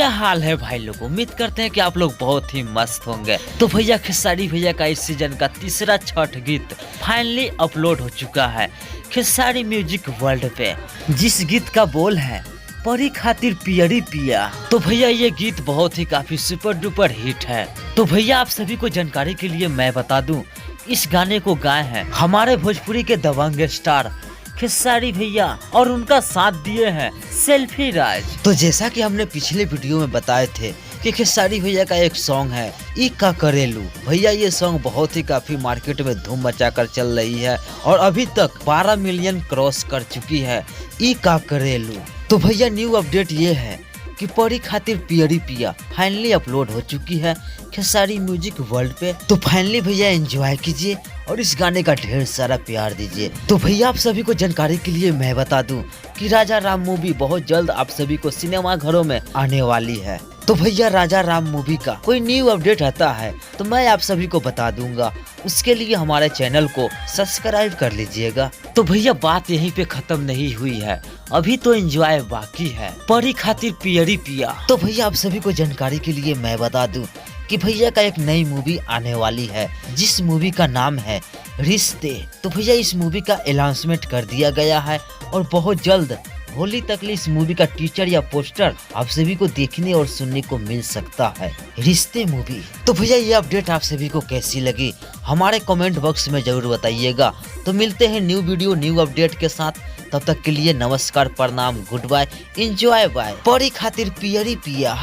क्या हाल है भाई लोग। उम्मीद करते हैं कि आप लोग बहुत ही मस्त होंगे। तो भैया खेसारी भैया का इस सीजन का तीसरा छठ गीत फाइनली अपलोड हो चुका है खेसारी म्यूजिक वर्ल्ड पे, जिस गीत का बोल है परी खातिर पियरी पिया। तो भैया ये गीत बहुत ही काफी सुपर डुपर हिट है। तो भैया आप सभी को जानकारी के लिए मैं बता दूं, इस गाने को गाए हैं हमारे भोजपुरी के दबंग स्टार खेसारी भैया और उनका साथ दिए हैं सेल्फी राज। तो जैसा कि हमने पिछले वीडियो में बताए थे कि खेसारी भैया का एक सॉन्ग है ई का करेलू। भैया ये सॉन्ग बहुत ही काफी मार्केट में धूम मचाकर चल रही है और अभी तक 12 मिलियन क्रॉस कर चुकी है ई का करेलू। तो भैया न्यू अपडेट ये है कि परी खातिर पियरी पिया फाइनली अपलोड हो चुकी है खेसारी म्यूजिक वर्ल्ड पे। तो फाइनली भैया एंजॉय कीजिए और इस गाने का ढेर सारा प्यार दीजिए। तो भैया आप सभी को जानकारी के लिए मैं बता दूं कि राजा राम मूवी बहुत जल्द आप सभी को सिनेमा घरों में आने वाली है। तो भैया राजा राम मूवी का कोई न्यू अपडेट आता है तो मैं आप सभी को बता दूंगा, उसके लिए हमारे चैनल को सब्सक्राइब कर लीजिएगा। तो भैया बात यहीं पे खत्म नहीं हुई है, अभी तो एंजॉय बाकी है परी खातिर पियरी पिया। तो भैया आप सभी को जानकारी के लिए मैं बता दूं कि भैया का एक नई मूवी आने वाली है जिस मूवी का नाम है रिश्ते। तो भैया इस मूवी का अनाउंसमेंट कर दिया गया है और बहुत जल्द होली तक इस मूवी का टीचर या पोस्टर आप सभी को देखने और सुनने को मिल सकता है, रिश्ते मूवी। तो भैया ये अपडेट आप सभी को कैसी लगी हमारे कमेंट बॉक्स में जरूर बताइएगा। तो मिलते हैं न्यू वीडियो न्यू अपडेट के साथ, तब तक के लिए नमस्कार, प्रणाम, गुड बाय, एंजॉय बाय। परी खातिर पियरी पिया।